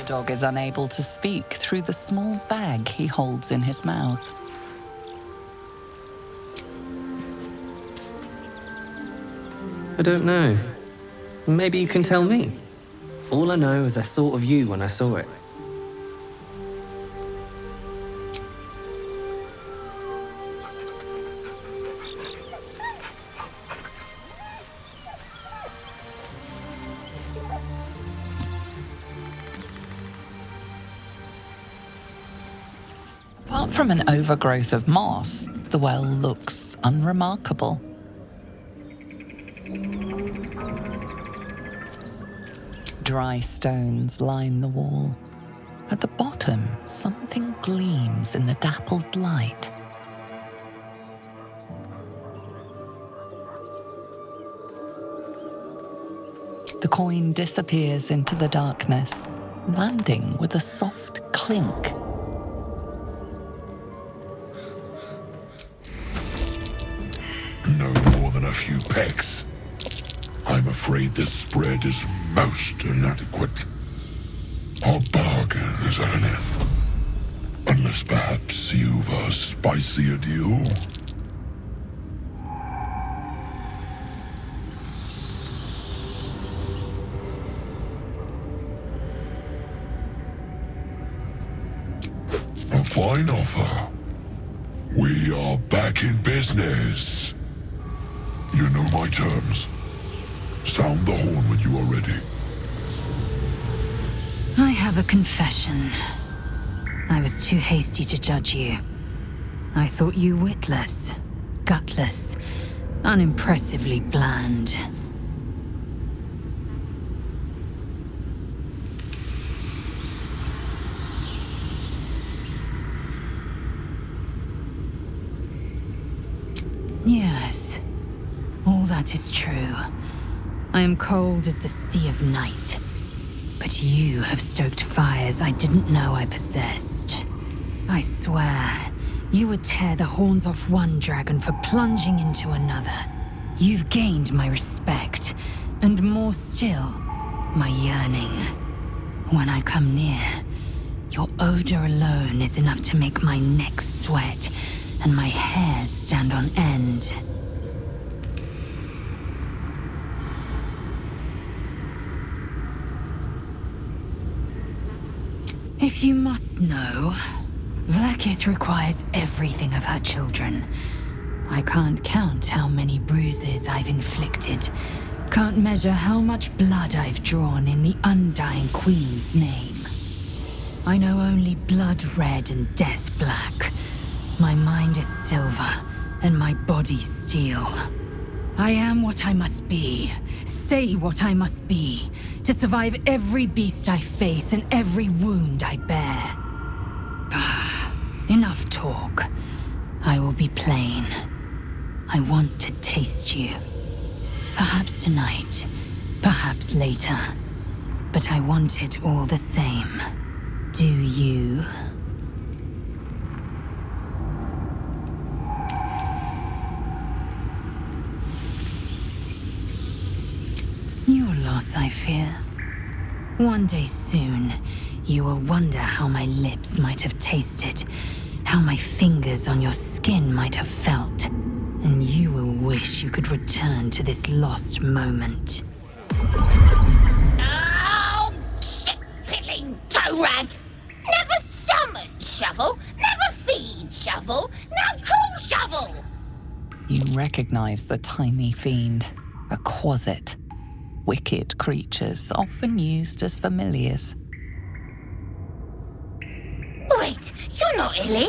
The dog is unable to speak through the small bag he holds in his mouth. I don't know. Maybe you can tell me. All I know is I thought of you when I saw it. Apart from an overgrowth of moss, the well looks unremarkable. Dry stones line the wall. At the bottom, something gleams in the dappled light. The coin disappears into the darkness, landing with a soft clink. No more than a few pecks. I'm afraid this spread is most inadequate. Our bargain is at an end. Unless perhaps you've a spicier deal. A fine offer. We are back in business. You know my terms. Sound the horn when you are ready. I have a confession. I was too hasty to judge you. I thought you witless, gutless, unimpressively bland. Yes, all that is true. I am cold as the sea of night. But you have stoked fires I didn't know I possessed. I swear, you would tear the horns off one dragon for plunging into another. You've gained my respect, and more still, my yearning. When I come near, your odor alone is enough to make my neck sweat and my hairs stand on end. If you must know, Vlaakith requires everything of her children. I can't count how many bruises I've inflicted. Can't measure how much blood I've drawn in the Undying Queen's name. I know only blood red and death black. My mind is silver, and my body steel. I am what I must be, say what I must be, to survive every beast I face and every wound I bear. Enough talk. I will be plain. I want to taste you. Perhaps tonight, perhaps later. But I want it all the same. Do you? Your loss, I fear. One day soon, you will wonder how my lips might have tasted, how my fingers on your skin might have felt, and you will wish you could return to this lost moment. Oh, shit-pilling toe rag! Never summon shovel, never feed shovel, now call shovel! You recognize the tiny fiend, a quasit. Wicked creatures often used as familiars. Wait, you're not Illy?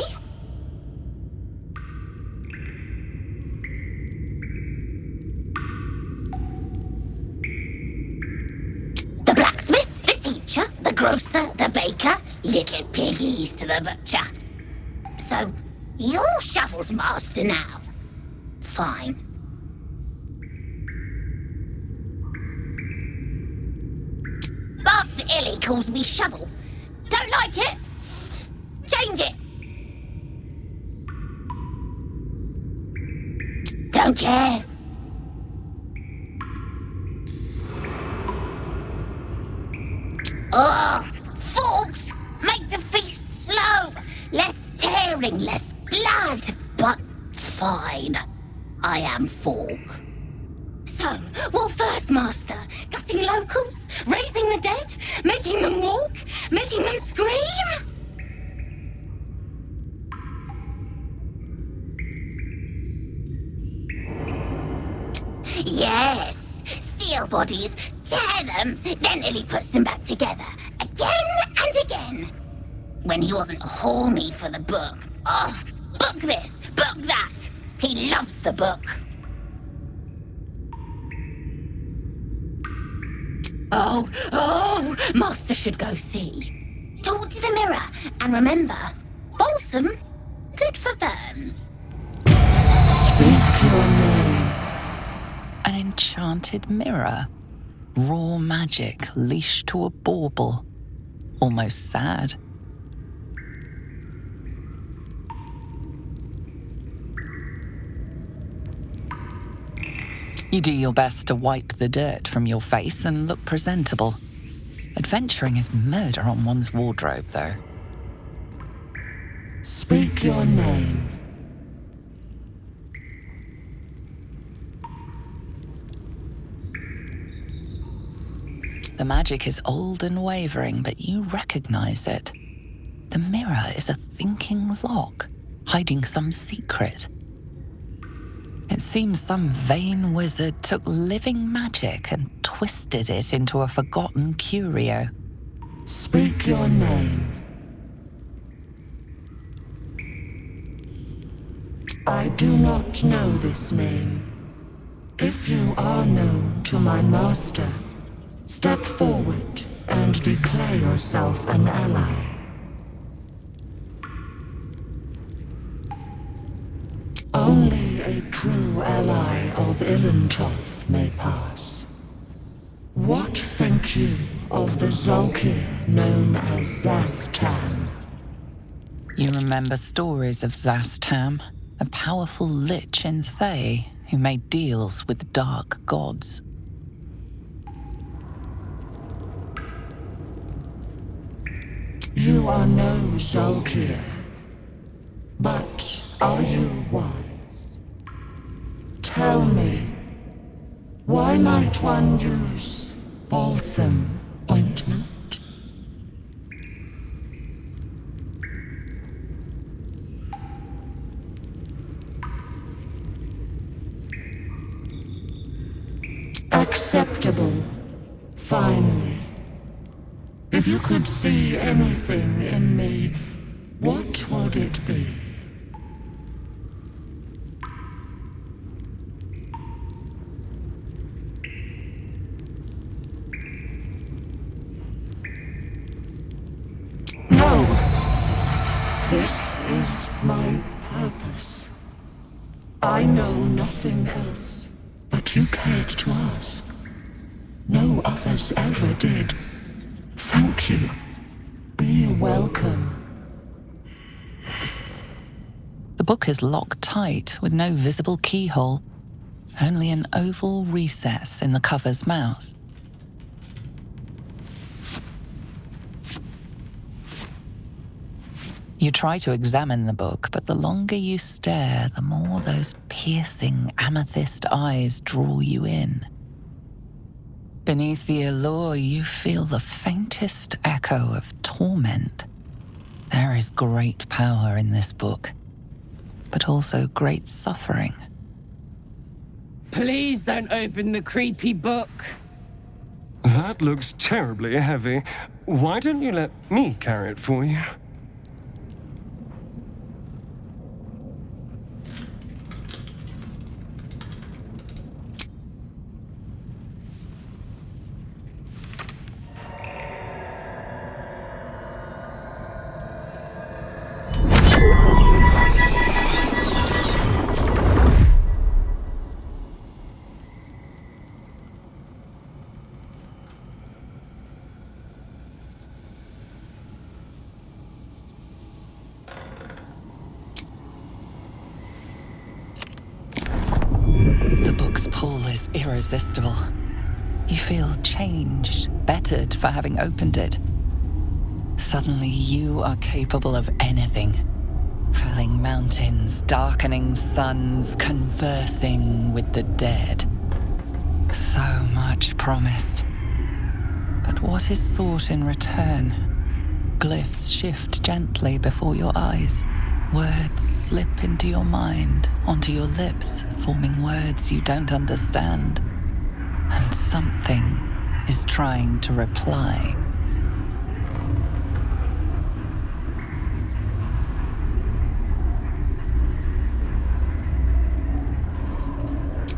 The blacksmith, the teacher, the grocer, the baker, little piggies to the butcher. So, you're Shovel's master now. Fine. Master Illy calls me Shovel. Don't like it? Change it. Don't care. Oh, Less tearing, less blood, but fine. I am Forg. So, what first, Master? Gutting locals? Raising the dead? Making them walk? Making them scream? Yes! Steal bodies, tear them, then Lily puts them back together. Again and again. When he wasn't horny for the book. Oh, book this, book that. He loves the book. Oh, Master should go see. Talk to the mirror, and remember, balsam, good for burns. Speak your name. An enchanted mirror. Raw magic leashed to a bauble. Almost sad. You do your best to wipe the dirt from your face and look presentable. Adventuring is murder on one's wardrobe, though. Speak your name. The magic is old and wavering, but you recognize it. The mirror is a thinking lock, hiding some secret. It seems some vain wizard took living magic and twisted it into a forgotten curio. Speak your name. I do not know this name. If you are known to my master, step forward and declare yourself an ally. Only a true ally of Ilintoth may pass. What think you of the Zolkir known as Zastam? You remember stories of Zastam, a powerful lich in Thay who made deals with dark gods. You are no Zolkir, but are you wise? Tell me, why might one use balsam ointment? Acceptable, finally. If you could see anything in me, what would it be? No! This is my purpose. I know nothing else, but you cared to ask. No others ever did. Thank you. Be welcome. The book is locked tight with no visible keyhole, only an oval recess in the cover's mouth. You try to examine the book, but the longer you stare, the more those piercing amethyst eyes draw you in. Beneath the allure, you feel the faintest echo of torment. There is great power in this book, but also great suffering. Please don't open the creepy book. That looks terribly heavy. Why don't you let me carry it for you? Irresistible. You feel changed, bettered for having opened it. Suddenly you are capable of anything. Felling mountains, darkening suns, conversing with the dead. So much promised. But what is sought in return? Glyphs shift gently before your eyes. Words slip into your mind, onto your lips, forming words you don't understand. And something is trying to reply.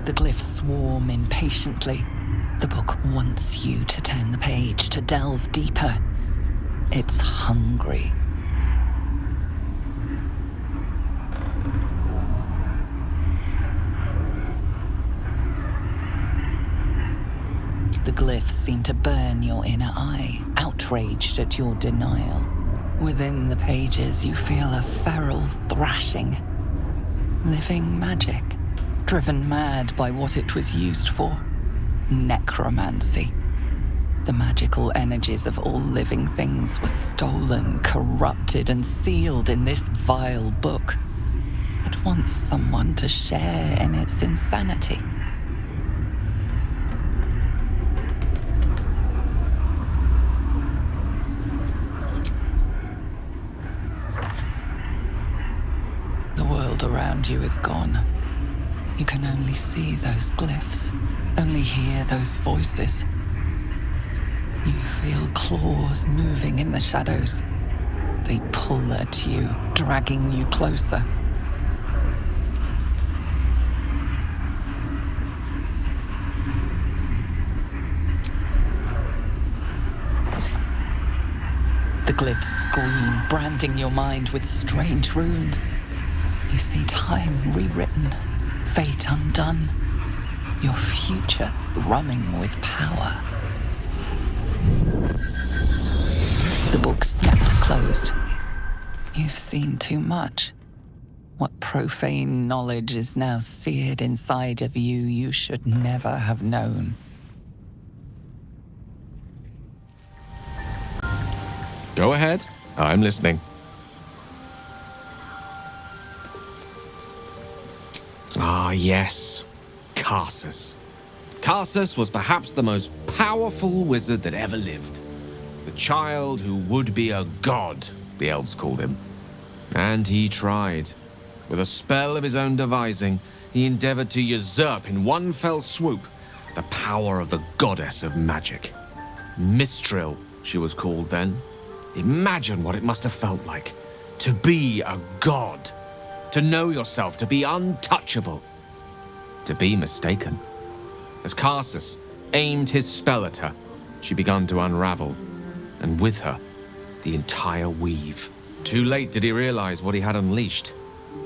The glyphs swarm impatiently. The book wants you to turn the page, to delve deeper. It's hungry. The glyphs seem to burn your inner eye, outraged at your denial. Within the pages, you feel a feral thrashing. Living magic, driven mad by what it was used for. Necromancy. The magical energies of all living things were stolen, corrupted, and sealed in this vile book that wants someone to share in its insanity. The world around you is gone. You can only see those glyphs, only hear those voices. You feel claws moving in the shadows. They pull at you, dragging you closer. The glyphs scream, branding your mind with strange runes. You see time rewritten, fate undone, your future thrumming with power. The book snaps closed. You've seen too much. What profane knowledge is now seared inside of you you should never have known. Go ahead. I'm listening. Ah, yes. Karsus. Karsus was perhaps the most powerful wizard that ever lived. The child who would be a god, the elves called him. And he tried. With a spell of his own devising, he endeavored to usurp in one fell swoop the power of the goddess of magic. Mistral, she was called then. Imagine what it must have felt like to be a god, to know yourself, to be untouchable, to be mistaken. As Karsus aimed his spell at her, she began to unravel, and with her, the entire weave. Too late did he realize what he had unleashed.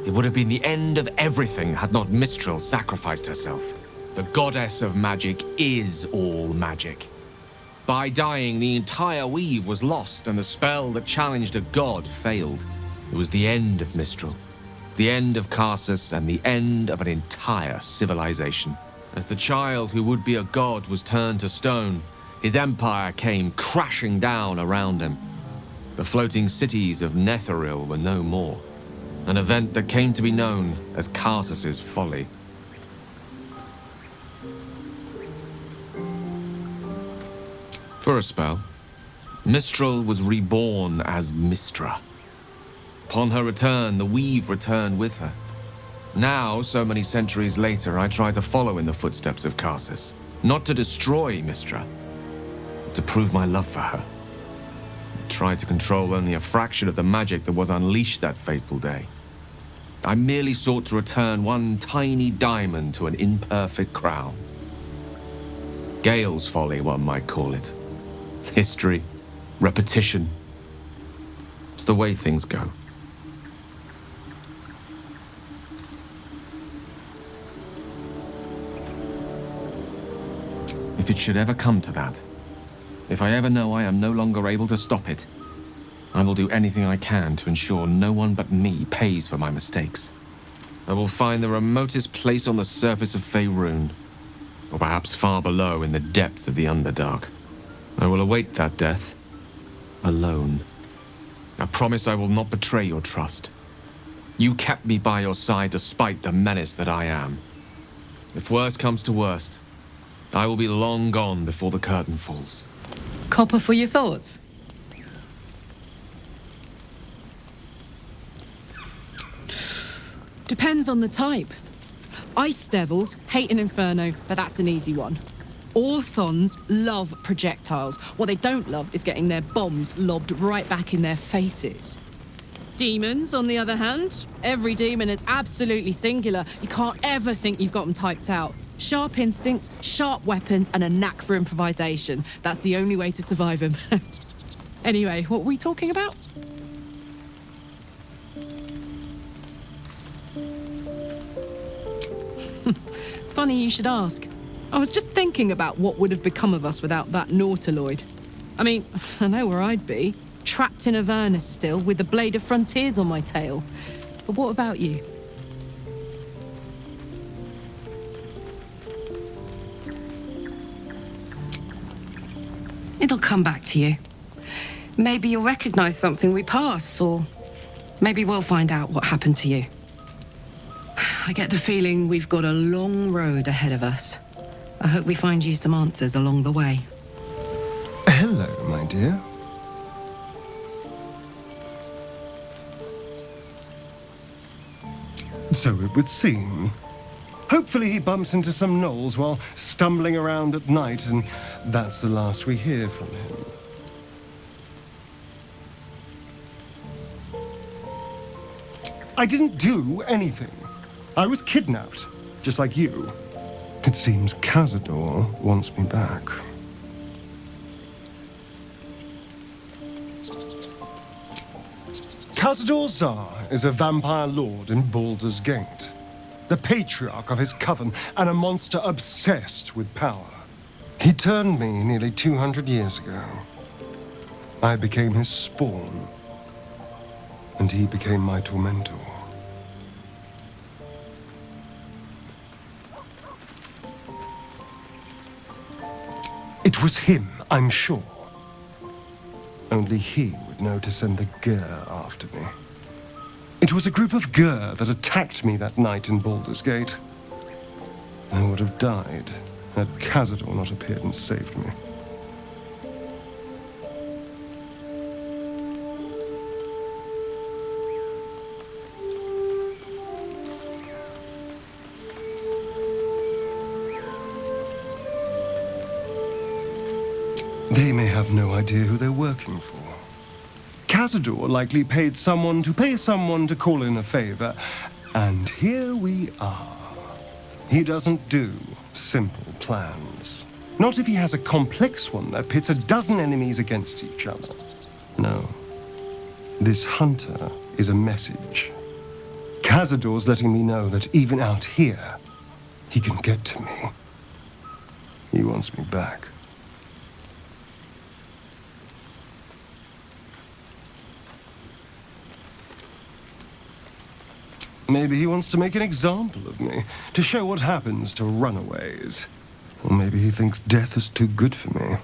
It would have been the end of everything had not Mistral sacrificed herself. The goddess of magic is all magic. By dying, the entire weave was lost, and the spell that challenged a god failed. It was the end of Mistral, the end of Karsus, and the end of an entire civilization. As the child who would be a god was turned to stone, his empire came crashing down around him. The floating cities of Netheril were no more, an event that came to be known as Karsus's folly. For a spell, Mistral was reborn as Mistra. Upon her return, the weave returned with her. Now, so many centuries later, I try to follow in the footsteps of Karsus, not to destroy Mistra, but to prove my love for her. I tried to control only a fraction of the magic that was unleashed that fateful day. I merely sought to return one tiny diamond to an imperfect crown. Gale's folly, one might call it. History, repetition. It's the way things go. If it should ever come to that, if I ever know I am no longer able to stop it, I will do anything I can to ensure no one but me pays for my mistakes. I will find the remotest place on the surface of Faerun, or perhaps far below in the depths of the Underdark. I will await that death, alone. I promise I will not betray your trust. You kept me by your side despite the menace that I am. If worst comes to worst, I will be long gone before the curtain falls. Copper for your thoughts? Depends on the type. Ice devils hate an inferno, but that's an easy one. Orthons love projectiles. What they don't love is getting their bombs lobbed right back in their faces. Demons, on the other hand, every demon is absolutely singular. You can't ever think you've got them typed out. Sharp instincts, sharp weapons, and a knack for improvisation. That's the only way to survive them. Anyway, what were we talking about? Funny you should ask. I was just thinking about what would have become of us without that nautiloid. I mean, I know where I'd be. Trapped in Avernus still, with the Blade of Frontiers on my tail. But what about you? It'll come back to you. Maybe you'll recognize something we passed, or maybe we'll find out what happened to you. I get the feeling we've got a long road ahead of us. I hope we find you some answers along the way. Hello, my dear. So it would seem. Hopefully he bumps into some gnolls while stumbling around at night, and that's the last we hear from him. I didn't do anything. I was kidnapped, just like you. It seems Cazador wants me back. Cazador Zar is a vampire lord in Baldur's Gate, the patriarch of his coven and a monster obsessed with power. He turned me nearly 200 years ago. I became his spawn, and he became my tormentor. It was him, I'm sure. Only he would know to send the Gur after me. It was a group of Gur that attacked me that night in Baldur's Gate. I would have died had Cazador not appeared and saved me. They may have no idea who they're working for. Cazador likely paid someone to pay someone to call in a favor, and here we are. He doesn't do simple plans. Not if he has a complex one that pits a dozen enemies against each other. No. This hunter is a message. Cazador's letting me know that even out here, he can get to me. He wants me back. Maybe he wants to make an example of me, to show what happens to runaways. Or maybe he thinks death is too good for me.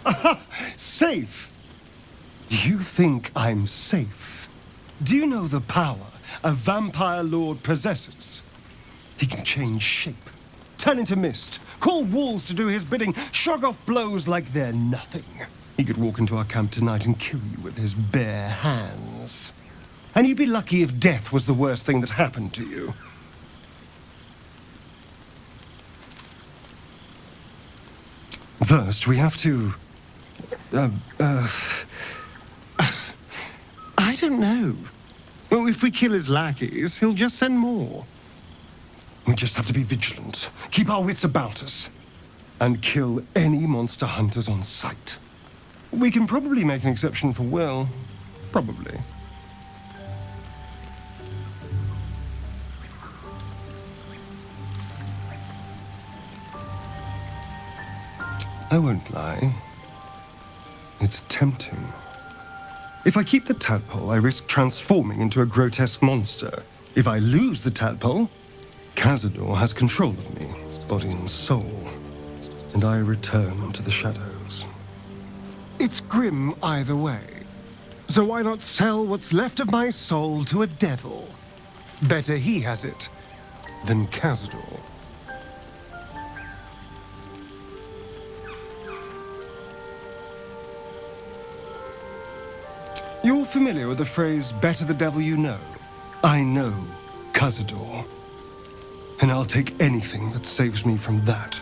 Aha! Safe! You think I'm safe? Do you know the power a vampire lord possesses? He can change shape, turn into mist, call walls to do his bidding, shrug off blows like they're nothing. He could walk into our camp tonight and kill you with his bare hands. And you'd be lucky if death was the worst thing that happened to you. First, we have to... I don't know. Well, if we kill his lackeys, he'll just send more. We just have to be vigilant, keep our wits about us, and kill any monster hunters on sight. We can probably make an exception for Will. Probably. I won't lie. It's tempting. If I keep the tadpole, I risk transforming into a grotesque monster. If I lose the tadpole, Cazador has control of me, body and soul. and I return to the shadows. It's grim either way, so why not sell what's left of my soul to a devil? Better he has it than Cazador. You're familiar with the phrase, better the devil you know? I know Cazador, and I'll take anything that saves me from that.